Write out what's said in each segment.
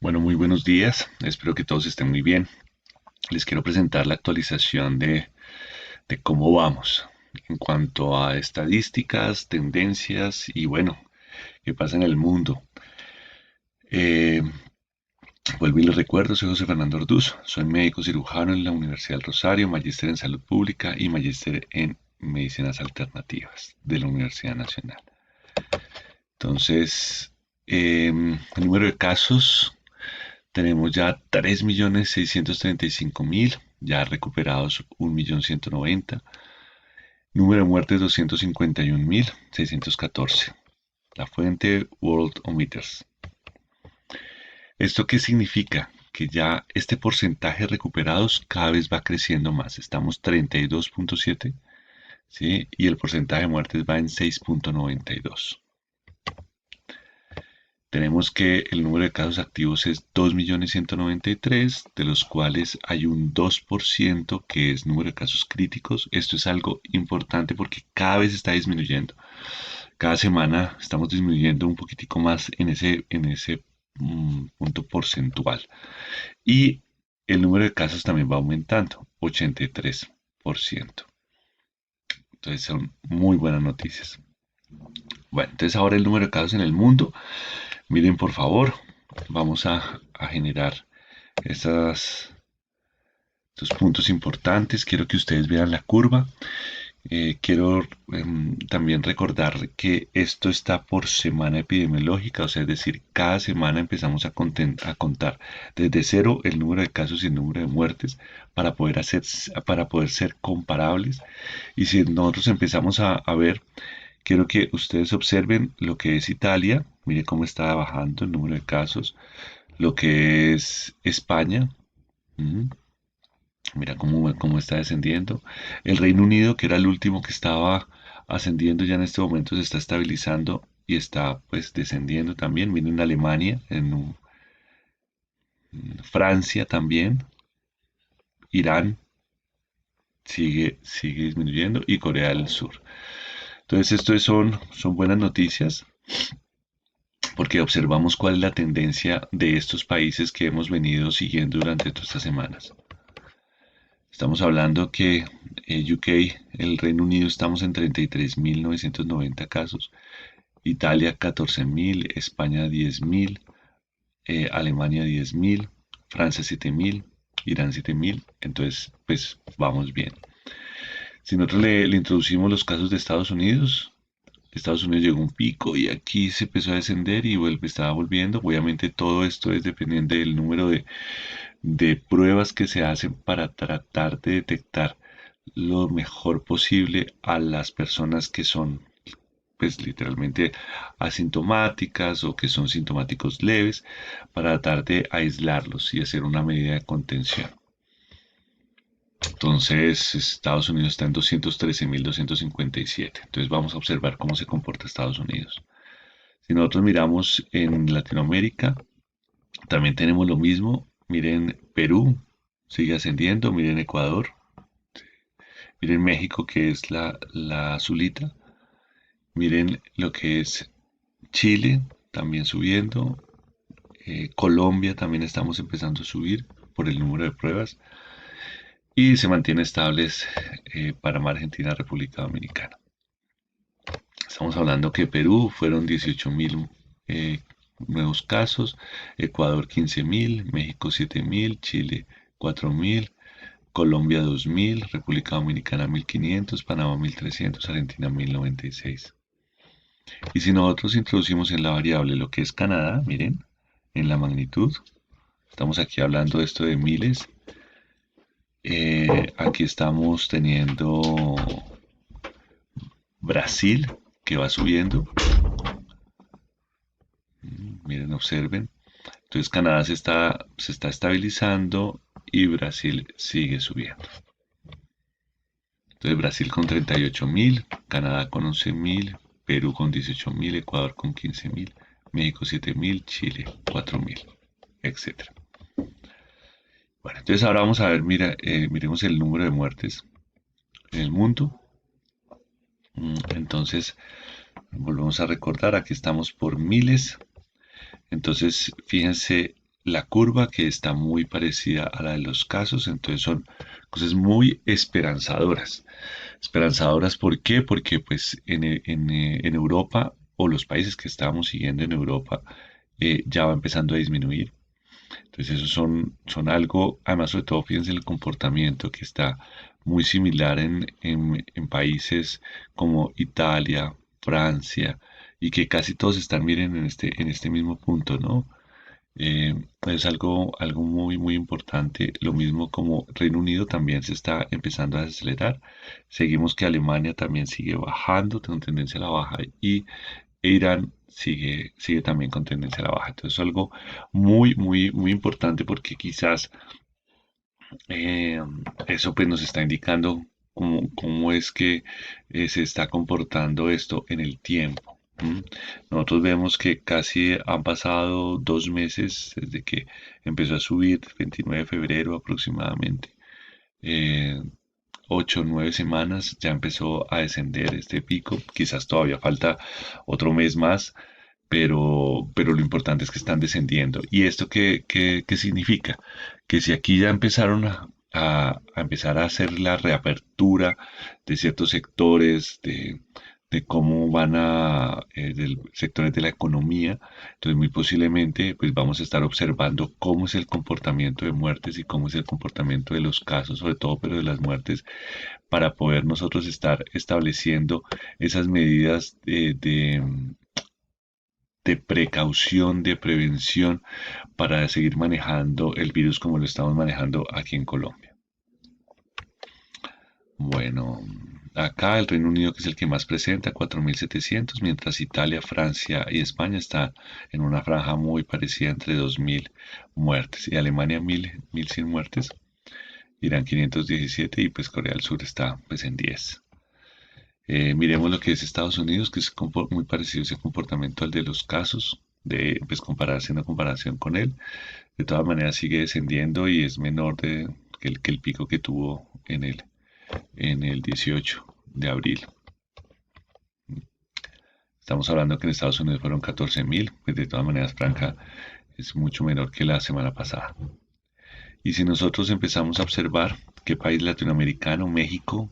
Bueno, muy buenos días. Espero que todos estén muy bien. Les quiero presentar la actualización de cómo vamos en cuanto a estadísticas, tendencias y bueno, qué pasa en el mundo. Eh, Vuelvo y les recuerdo, soy José Fernando Orduz, soy médico cirujano en la Universidad del Rosario, magíster en salud pública y magíster en medicinas alternativas de la Universidad Nacional. Entonces, el número de casos. Tenemos ya 3.635.000, ya recuperados 1.190.000. Número de muertes 251.614. La fuente Worldometers. ¿Esto qué significa? Que ya este porcentaje de recuperados cada vez va creciendo más. Estamos 32.7, ¿sí? Y el porcentaje de muertes va en 6.92. Tenemos que el número de casos activos es 2.193.000, de los cuales hay un 2% que es número de casos críticos. Esto es algo importante porque cada vez está disminuyendo. Cada semana estamos disminuyendo un poquitico más en ese punto porcentual. Y el número de casos también va aumentando, 83%. Entonces son muy buenas noticias. Bueno, entonces ahora el número de casos en el mundo. Miren, por favor, vamos a generar esas, estos puntos importantes. Quiero que ustedes vean la curva. Quiero también recordar que esto está por semana epidemiológica, o sea, es decir, cada semana empezamos a contar desde cero el número de casos y el número de muertes para poder ser comparables. Y si nosotros empezamos a ver, quiero que ustedes observen lo que es Italia, mire cómo está bajando el número de casos, lo que es España, mm, mira cómo está descendiendo. El Reino Unido, que era el último que estaba ascendiendo, ya en este momento se está estabilizando y está pues descendiendo también. Miren Alemania, Francia también, Irán sigue disminuyendo y Corea del Sur. Entonces, son buenas noticias porque observamos cuál es la tendencia de estos países que hemos venido siguiendo durante todas estas semanas. Estamos hablando que UK, el Reino Unido, estamos en 33.990 casos, Italia 14.000, España 10.000, Alemania 10.000, Francia 7.000, Irán 7.000, entonces pues vamos bien. Si nosotros le introducimos los casos de Estados Unidos llegó a un pico y aquí se empezó a descender y estaba volviendo. Obviamente todo esto es dependiente del número de pruebas que se hacen para tratar de detectar lo mejor posible a las personas que son pues literalmente asintomáticas o que son sintomáticos leves para tratar de aislarlos y hacer una medida de contención. Entonces, Estados Unidos está en 213.257. Entonces, vamos a observar cómo se comporta Estados Unidos. Si nosotros miramos en Latinoamérica, también tenemos lo mismo. Miren Perú, sigue ascendiendo. Miren Ecuador. Miren México, que es la azulita. Miren lo que es Chile, también subiendo. Colombia también estamos empezando a subir por el número de pruebas. Y se mantiene estables Panamá, Argentina, República Dominicana. Estamos hablando que Perú fueron 18.000 nuevos casos, Ecuador 15.000, México 7.000, Chile 4.000, Colombia 2.000, República Dominicana 1.500, Panamá 1.300, Argentina 1.096. Y si nosotros introducimos en la variable lo que es Canadá, miren, en la magnitud, estamos aquí hablando de esto de miles. Aquí estamos teniendo Brasil, que va subiendo. Miren, observen. Entonces Canadá se está estabilizando y Brasil sigue subiendo. Entonces Brasil con 38.000, Canadá con 11.000, Perú con 18.000, Ecuador con 15.000, México 7.000, Chile 4.000, etc. Bueno, entonces ahora vamos a ver, miremos el número de muertes en el mundo. Entonces, volvemos a recordar, aquí estamos por miles. Entonces, fíjense la curva que está muy parecida a la de los casos, entonces son cosas muy esperanzadoras. Esperanzadoras, ¿por qué? Porque pues en Europa o los países que estábamos siguiendo en Europa ya va empezando a disminuir. Entonces esos son algo, además sobre todo fíjense el comportamiento que está muy similar en países como Italia, Francia, y que casi todos están, miren, en este mismo punto, ¿no? Es algo muy, muy importante. Lo mismo como Reino Unido también se está empezando a desacelerar. Seguimos que Alemania también sigue bajando, con tendencia a la baja, y Irán sigue también con tendencia a la baja. Entonces es algo muy, muy, muy importante porque quizás eh, eso pues nos está indicando cómo es que se está comportando esto en el tiempo. ¿M? Nosotros vemos que casi han pasado 2 meses desde que empezó a subir, 29 de febrero aproximadamente. Eh, 8 o 9 semanas ya empezó a descender este pico. Quizás todavía falta otro mes más, pero lo importante es que están descendiendo. ¿Y esto qué significa? Que si aquí ya empezaron a empezar a hacer la reapertura de ciertos sectores, de cómo van del sectores de la economía, entonces muy posiblemente pues vamos a estar observando cómo es el comportamiento de muertes y cómo es el comportamiento de los casos, sobre todo, pero de las muertes, para poder nosotros estar estableciendo esas medidas de precaución, de prevención, para seguir manejando el virus como lo estamos manejando aquí en Colombia. Bueno, acá el Reino Unido, que es el que más presenta, 4.700, mientras Italia, Francia y España están en una franja muy parecida entre 2.000 muertes, y Alemania 1.100 muertes, Irán 517, y pues Corea del Sur está pues en 10. Miremos lo que es Estados Unidos, que es muy parecido ese comportamiento al de los casos, de pues haciendo comparación con él. De todas maneras sigue descendiendo y es menor que el pico que tuvo en el 18 de abril. Estamos hablando que en Estados Unidos fueron 14.000, pues de todas maneras Franca es mucho menor que la semana pasada. Y si nosotros empezamos a observar qué país latinoamericano, México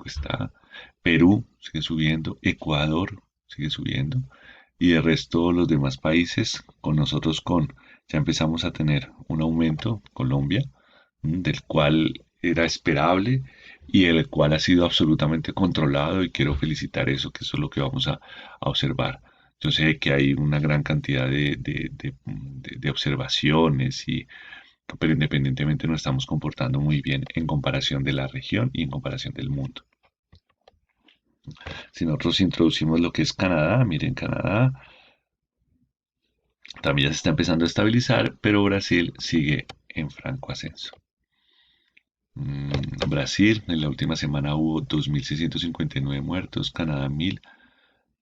está, Perú sigue subiendo, Ecuador sigue subiendo, y el resto, los demás países, con nosotros ya empezamos a tener un aumento, Colombia, del cual era esperable y el cual ha sido absolutamente controlado, y quiero felicitar eso, que eso es lo que vamos a observar. Yo sé que hay una gran cantidad de observaciones, pero independientemente nos estamos comportando muy bien en comparación de la región y en comparación del mundo. Si nosotros introducimos lo que es Canadá, miren, Canadá también ya se está empezando a estabilizar, pero Brasil sigue en franco ascenso. Brasil, en la última semana hubo 2.659 muertos, Canadá 1.000.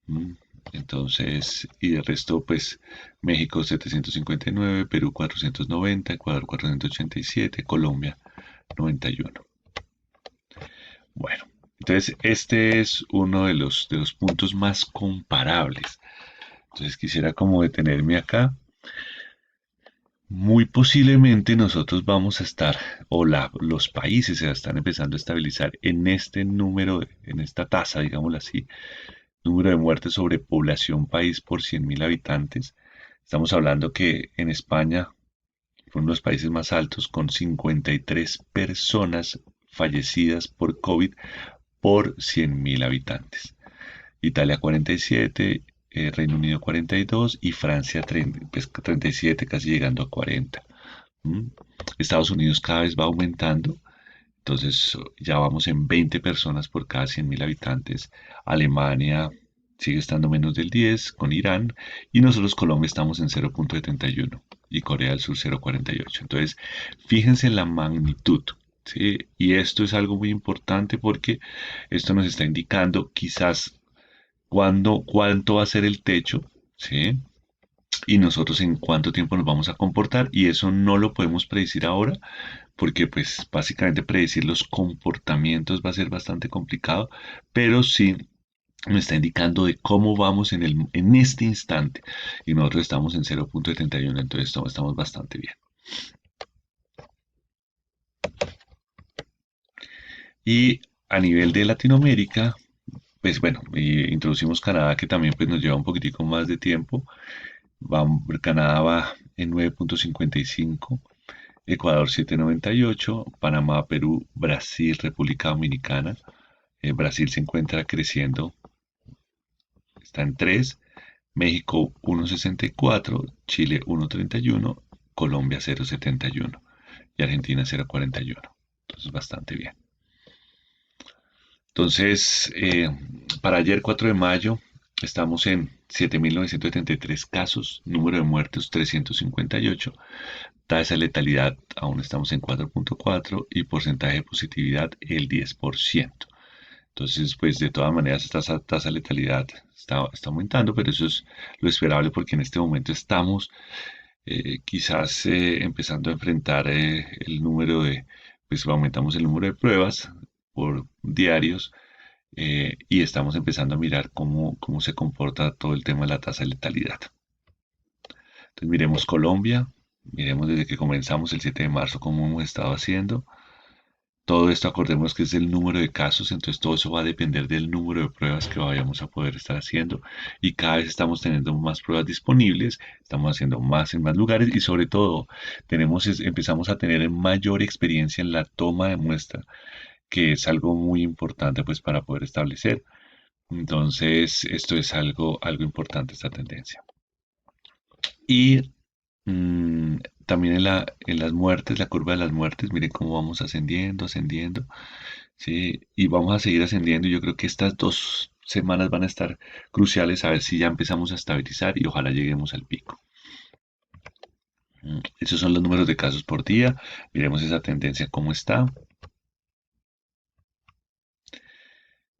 mm, Entonces, y de resto, pues México 759, Perú 490, Ecuador 487, Colombia 91. Bueno, entonces este es uno de los puntos más comparables. Entonces quisiera como detenerme acá. Muy posiblemente nosotros vamos a estar, o los países se están empezando a estabilizar en este número, en esta tasa, digámoslo así, número de muertes sobre población país por 100.000 habitantes. Estamos hablando que en España fue uno de los países más altos, con 53 personas fallecidas por COVID por 100.000 habitantes. Italia 47, Reino Unido 42 y Francia 30, pues 37, casi llegando a 40. ¿Mm? Estados Unidos cada vez va aumentando, entonces ya vamos en 20 personas por cada 100.000 habitantes. Alemania sigue estando menos del 10 con Irán, y nosotros Colombia estamos en 0.71 y Corea del Sur 0.48. Entonces, fíjense en la magnitud. ¿Sí? Y esto es algo muy importante porque esto nos está indicando quizás cuánto va a ser el techo, ¿sí? Y nosotros en cuánto tiempo nos vamos a comportar, y eso no lo podemos predecir ahora porque pues básicamente predecir los comportamientos va a ser bastante complicado, pero sí me está indicando de cómo vamos en este instante. Y nosotros estamos en 0.71, entonces estamos bastante bien. Y a nivel de Latinoamérica, pues bueno, introducimos Canadá, que también pues, nos lleva un poquitico más de tiempo. Canadá va en 9.55, Ecuador 7.98, Panamá, Perú, Brasil, República Dominicana. Brasil se encuentra creciendo, está en 3, México 1.64, Chile 1.31, Colombia 0.71 y Argentina 0.41. Entonces bastante bien. Entonces, para ayer 4 de mayo estamos en 7.973 casos, número de muertos 358, tasa de letalidad aún estamos en 4.4 y porcentaje de positividad el 10%. Entonces, pues de todas maneras esta tasa de letalidad está aumentando, pero eso es lo esperable porque en este momento estamos quizás empezando a enfrentar el número de, pues aumentamos el número de pruebas por diarios y estamos empezando a mirar cómo se comporta todo el tema de la tasa de letalidad. Entonces miremos Colombia, miremos desde que comenzamos el 7 de marzo cómo hemos estado haciendo. Todo esto acordemos que es el número de casos, entonces todo eso va a depender del número de pruebas que vayamos a poder estar haciendo y cada vez estamos teniendo más pruebas disponibles, estamos haciendo más en más lugares y sobre todo empezamos a tener mayor experiencia en la toma de muestra, que es algo muy importante pues para poder establecer. Entonces esto es algo importante, esta tendencia. Y mm, también en las muertes, la curva de las muertes, miren cómo vamos ascendiendo, ascendiendo. Sí, y vamos a seguir ascendiendo. Yo creo que estas 2 semanas van a estar cruciales a ver si ya empezamos a estabilizar y ojalá lleguemos al pico. Esos son los números de casos por día. Miremos esa tendencia cómo está.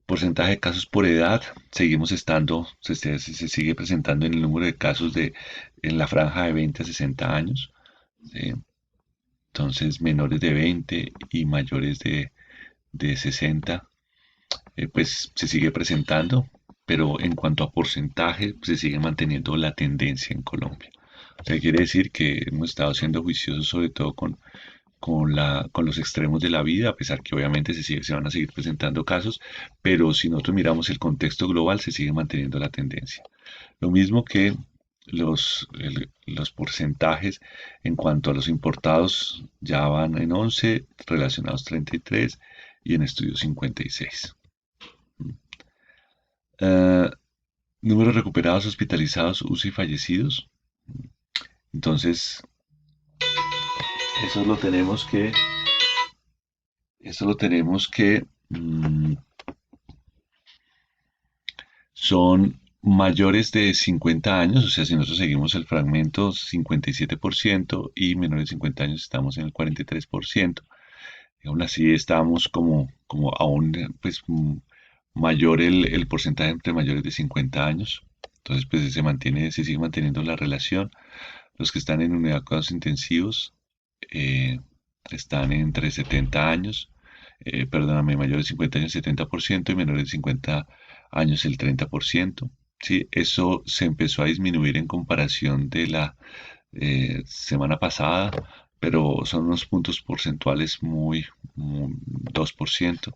Porcentaje de casos por edad. Seguimos estando, se sigue presentando en el número de casos en la franja de 20 a 60 años. ¿Sí? Entonces, menores de 20 y mayores de 60 pues se sigue presentando, pero en cuanto a porcentaje, pues, se sigue manteniendo la tendencia en Colombia. O sea, quiere decir que hemos estado siendo juiciosos sobre todo con los extremos de la vida, a pesar que obviamente se van a seguir presentando casos, pero si nosotros miramos el contexto global, se sigue manteniendo la tendencia. Lo mismo que los porcentajes en cuanto a los importados ya van en 11, relacionados 33 y en estudios 56. Eh, Números recuperados, hospitalizados, UCI y fallecidos. Entonces, eso lo tenemos que, eso lo tenemos que, son mayores de 50 años, o sea, si nosotros seguimos el fragmento 57% y menores de 50 años estamos en el 43%. Y aún así estamos como aún pues mayor el porcentaje entre mayores de 50 años. Entonces pues se sigue manteniendo la relación. Los que están en unidad de cuidados intensivos eh, están entre 70 años, perdóname, mayores de 50 años 70% y menores de 50 años el 30%. ¿Sí? Eso se empezó a disminuir en comparación de la semana pasada, pero son unos puntos porcentuales muy 2%.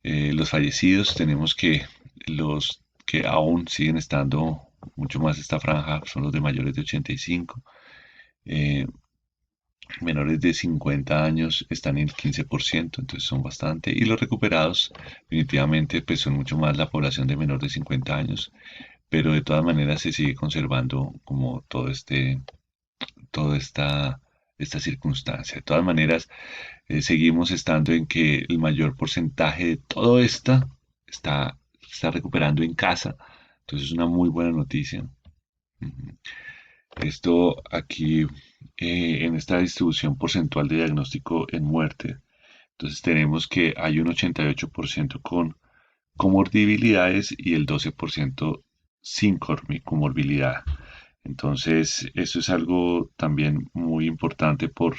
Los fallecidos tenemos que los que aún siguen estando mucho más esta franja son los de mayores de 85. Eh, Menores de 50 años están en el 15%, entonces son bastante. Y los recuperados definitivamente pues son mucho más la población de menor de 50 años, pero de todas maneras se sigue conservando como toda esta circunstancia. De todas maneras, seguimos estando en que el mayor porcentaje de todo esto está recuperando en casa. Entonces es una muy buena noticia. Ujú. Esto aquí en esta distribución porcentual de diagnóstico en muerte. Entonces tenemos que hay un 88% con comorbilidades y el 12% sin comorbilidad. Entonces, eso es algo también muy importante por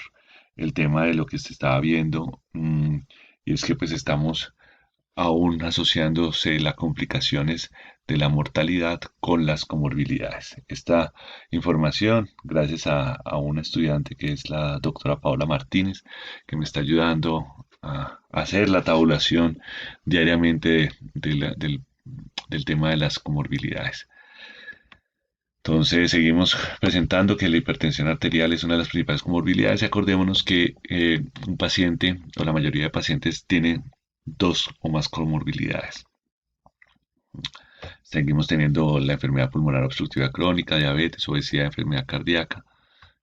el tema de lo que se estaba viendo, y es que pues estamos aún asociándose las complicaciones de la mortalidad con las comorbilidades. Esta información, gracias a una estudiante que es la doctora Paola Martínez, que me está ayudando a hacer la tabulación diariamente del tema de las comorbilidades. Entonces, seguimos presentando que la hipertensión arterial es una de las principales comorbilidades y acordémonos que un paciente o la mayoría de pacientes tienen dos o más comorbilidades. Seguimos teniendo la enfermedad pulmonar obstructiva crónica, diabetes, obesidad, enfermedad cardíaca,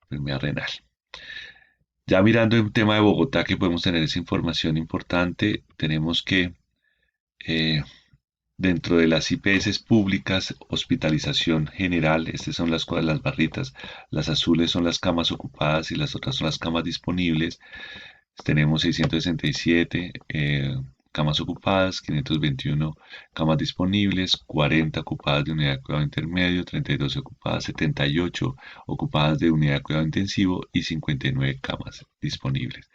enfermedad renal. Ya mirando el tema de Bogotá, que podemos tener esa información importante, tenemos que eh, dentro de las IPS públicas, hospitalización general, estas son las barritas, las azules son las camas ocupadas y las otras son las camas disponibles. Tenemos 667 camas ocupadas, 521 camas disponibles, 40 ocupadas de unidad de cuidado intermedio, 32 ocupadas, 78 ocupadas de unidad de cuidado intensivo y 59 camas disponibles.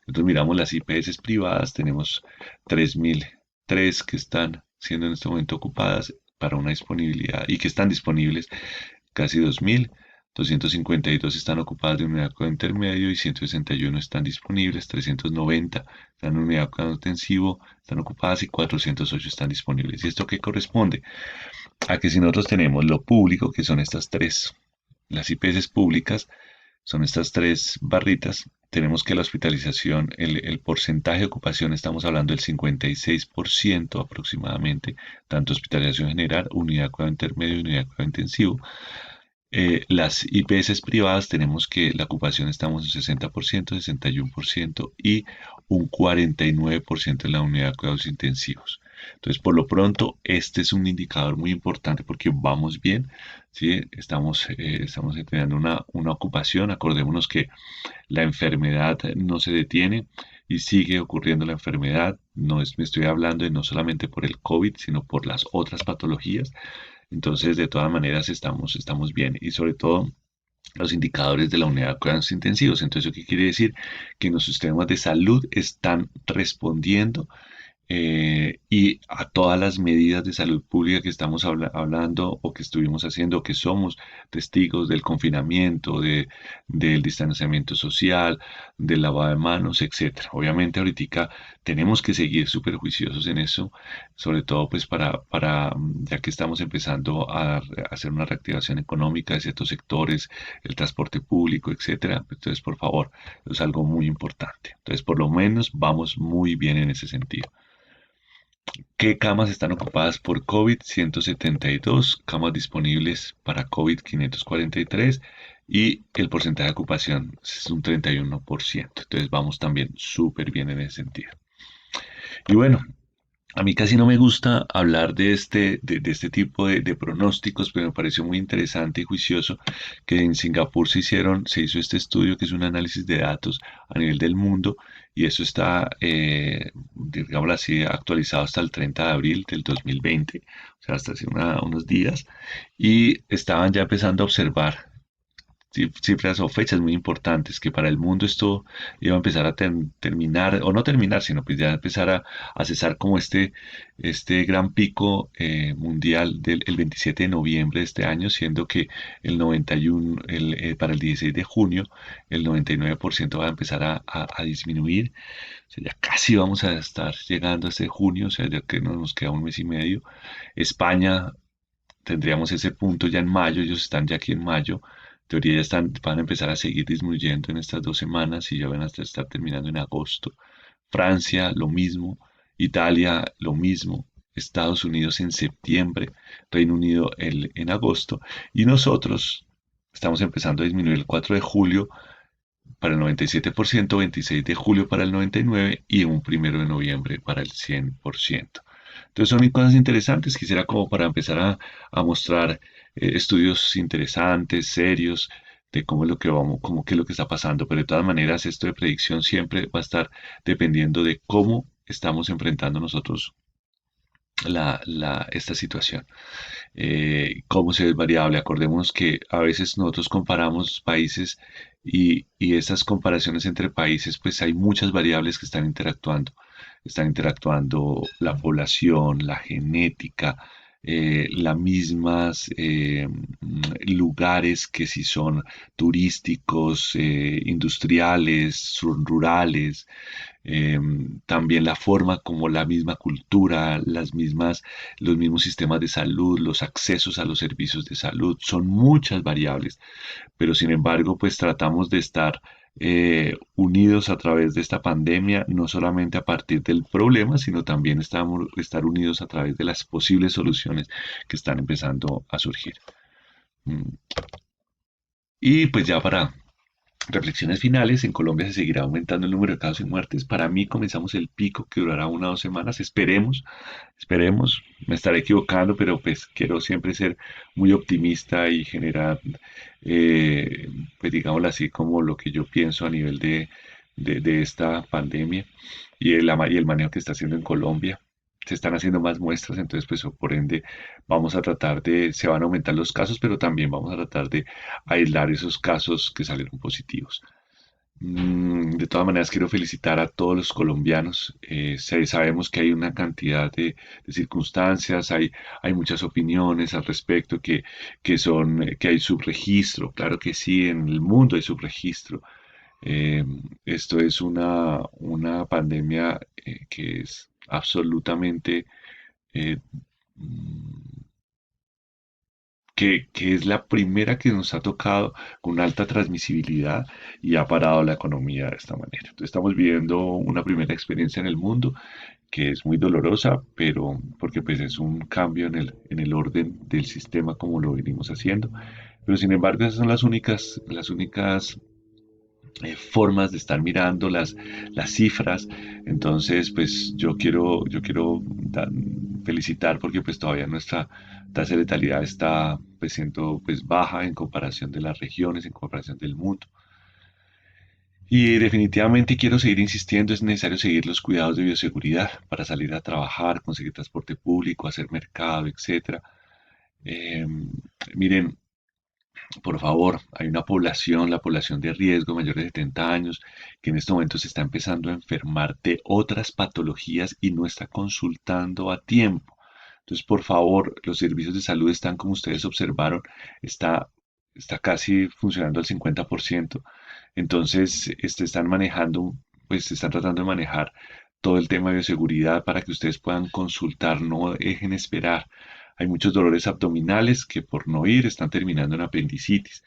Nosotros miramos las IPS privadas, tenemos 3003 que están siendo en este momento ocupadas para una disponibilidad y que están disponibles casi 2000. 252 están ocupadas de unidad de cuidado intermedio y 161 están disponibles, 390 están en unidad de cuidado intensivo, están ocupadas y 408 están disponibles. ¿Y esto qué corresponde? A que si nosotros tenemos lo público, que son estas tres, las IPS públicas, son estas tres barritas, tenemos que la hospitalización, el porcentaje de ocupación, estamos hablando del 56% aproximadamente, tanto hospitalización general, unidad de cuidado intermedio y unidad de cuidado intensivo. Las IPS privadas tenemos que la ocupación estamos en 60%, 61% y un 49% en la unidad de cuidados intensivos. Entonces, por lo pronto, este es un indicador muy importante porque vamos bien, ¿sí? Estamos teniendo una ocupación. Acordémonos que la enfermedad no se detiene y sigue ocurriendo la enfermedad. No es, me estoy hablando de no solamente por el COVID, sino por las otras patologías. Entonces, de todas maneras, estamos bien y sobre todo los indicadores de la unidad de cuidados intensivos. Entonces, ¿eso qué quiere decir? Que nuestros sistemas de salud están respondiendo y a todas las medidas de salud pública que estamos hablando o que estuvimos haciendo, que somos testigos del confinamiento, del distanciamiento social, del lavado de manos, etcétera. Obviamente ahorita tenemos que seguir súper juiciosos en eso, sobre todo pues ya que estamos empezando a hacer una reactivación económica de ciertos sectores, el transporte público, etcétera. Entonces, por favor, es algo muy importante. Entonces, por lo menos vamos muy bien en ese sentido. ¿Qué camas están ocupadas por COVID? 172 camas disponibles para COVID 543 y el porcentaje de ocupación es un 31%. Entonces vamos también súper bien en ese sentido. Y bueno, a mí casi no me gusta hablar de este tipo de pronósticos, pero me pareció muy interesante y juicioso que en Singapur se hizo este estudio que es un análisis de datos a nivel del mundo y eso está, digámoslo así, actualizado hasta el 30 de abril del 2020, o sea, hasta hace unos días, y estaban ya empezando a observar cifras o fechas muy importantes, que para el mundo esto iba a empezar a terminar, o no terminar, sino pues ya empezar a cesar como este gran pico mundial del el 27 de noviembre de este año, siendo que el 91, para el 16 de junio, el 99% va a empezar a disminuir. O sea, ya casi vamos a estar llegando a este junio, o sea, ya que no nos queda un mes y medio. España tendríamos ese punto ya en mayo, ellos están ya aquí en mayo, en teoría ya van a empezar a seguir disminuyendo en estas 2 semanas y ya van a estar terminando en agosto. Francia, lo mismo, Italia, lo mismo, Estados Unidos en septiembre, Reino Unido en agosto, y nosotros estamos empezando a disminuir el 4 de julio para el 97%, 26 de julio para el 99% y un 1 de noviembre para el 100%. Entonces son cosas interesantes, quisiera como para empezar a mostrar estudios interesantes, serios, de cómo es lo que vamos, cómo qué es lo que está pasando, pero de todas maneras esto de predicción siempre va a estar dependiendo de cómo estamos enfrentando nosotros esta situación. Cómo se es variable. Acordémonos que a veces nosotros comparamos países y esas comparaciones entre países, pues hay muchas variables que están interactuando. están interactuando la población, la genética, las mismas lugares que si son turísticos, industriales, son rurales, eh, también la forma como la misma cultura, los mismos sistemas de salud, los accesos a los servicios de salud, son muchas variables, pero sin embargo, pues tratamos de estar unidos a través de esta pandemia, no solamente a partir del problema, sino también estar unidos a través de las posibles soluciones que están empezando a surgir. Mm. Y pues ya para reflexiones finales, en Colombia se seguirá aumentando el número de casos y muertes. Para mí comenzamos el pico que durará 1 o 2 semanas. Esperemos, me estaré equivocando, pero pues quiero siempre ser muy optimista y generar, pues digámoslo así, como lo que yo pienso a nivel de esta pandemia y el manejo que está haciendo en Colombia. Se están haciendo más muestras, entonces pues por ende vamos a tratar se van a aumentar los casos, pero también vamos a tratar de aislar esos casos que salieron positivos. De todas maneras, quiero felicitar a todos los colombianos. Sabemos que hay una cantidad de circunstancias, hay muchas opiniones al respecto que hay subregistro. Claro que sí, en el mundo hay subregistro. Eh, Esto es una pandemia que es absolutamente eh, mm, que es la primera que nos ha tocado con alta transmisibilidad y ha parado la economía de esta manera. Entonces estamos viviendo una primera experiencia en el mundo que es muy dolorosa, pero porque pues es un cambio en el orden del sistema como lo venimos haciendo. Pero sin embargo, esas son las únicas formas de estar mirando las cifras. Entonces, pues yo quiero felicitar porque pues todavía nuestra tasa de letalidad está pues siendo pues baja en comparación de las regiones, en comparación del mundo. Y definitivamente quiero seguir insistiendo, es necesario seguir los cuidados de bioseguridad para salir a trabajar, conseguir transporte público, hacer mercado, etcétera. Eh, Miren, por favor, hay una población, la población de riesgo mayores de 70 años, que en este momento se está empezando a enfermar de otras patologías y no está consultando a tiempo. Entonces, por favor, los servicios de salud están, como ustedes observaron, está, está casi funcionando al 50%. Entonces, están manejando, pues están tratando de manejar todo el tema de bioseguridad para que ustedes puedan consultar, no dejen esperar. Hay muchos dolores abdominales que por no ir están terminando en apendicitis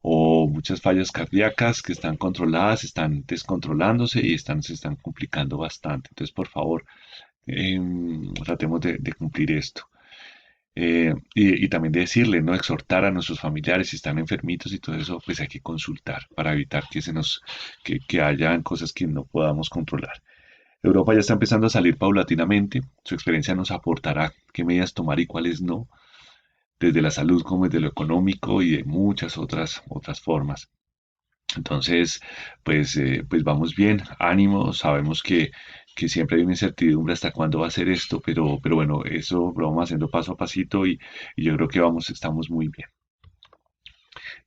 o muchas fallas cardíacas que están controladas, están descontrolándose y se están complicando bastante. Entonces, por favor, tratemos de cumplir esto. Y también de decirle, ¿no? Exhortar a nuestros familiares si están enfermitos y todo eso, pues hay que consultar para evitar que hayan cosas que no podamos controlar. Europa ya está empezando a salir paulatinamente. Su experiencia nos aportará qué medidas tomar y cuáles no, desde la salud como desde lo económico y de muchas otras formas. Entonces, pues vamos bien, ánimo, sabemos que siempre hay una incertidumbre hasta cuándo va a ser esto, pero bueno, eso lo vamos haciendo paso a pasito y yo creo que estamos muy bien.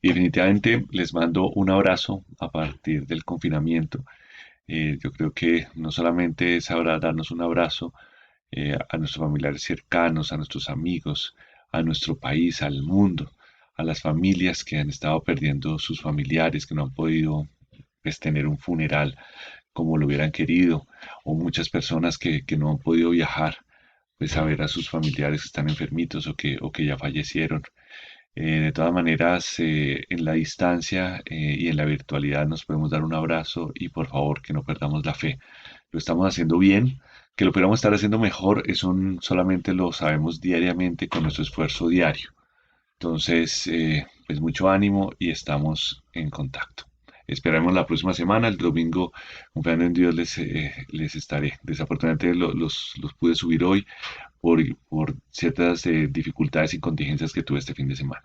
Y definitivamente les mando un abrazo a partir del confinamiento. Yo creo que no solamente es ahora darnos un abrazo a nuestros familiares cercanos, a nuestros amigos, a nuestro país, al mundo, a las familias que han estado perdiendo sus familiares, que no han podido pues, tener un funeral como lo hubieran querido, o muchas personas que no han podido viajar, pues a ver a sus familiares que están enfermitos o que ya fallecieron. De todas maneras, en la distancia y en la virtualidad nos podemos dar un abrazo y por favor que no perdamos la fe. Lo estamos haciendo bien, que lo pudiéramos estar haciendo mejor, eso solamente lo sabemos diariamente con nuestro esfuerzo diario. Entonces, pues mucho ánimo y estamos en contacto. Esperamos la próxima semana, el domingo, confiando en Dios, les estaré. Desafortunadamente los pude subir hoy por ciertas dificultades y contingencias que tuve este fin de semana.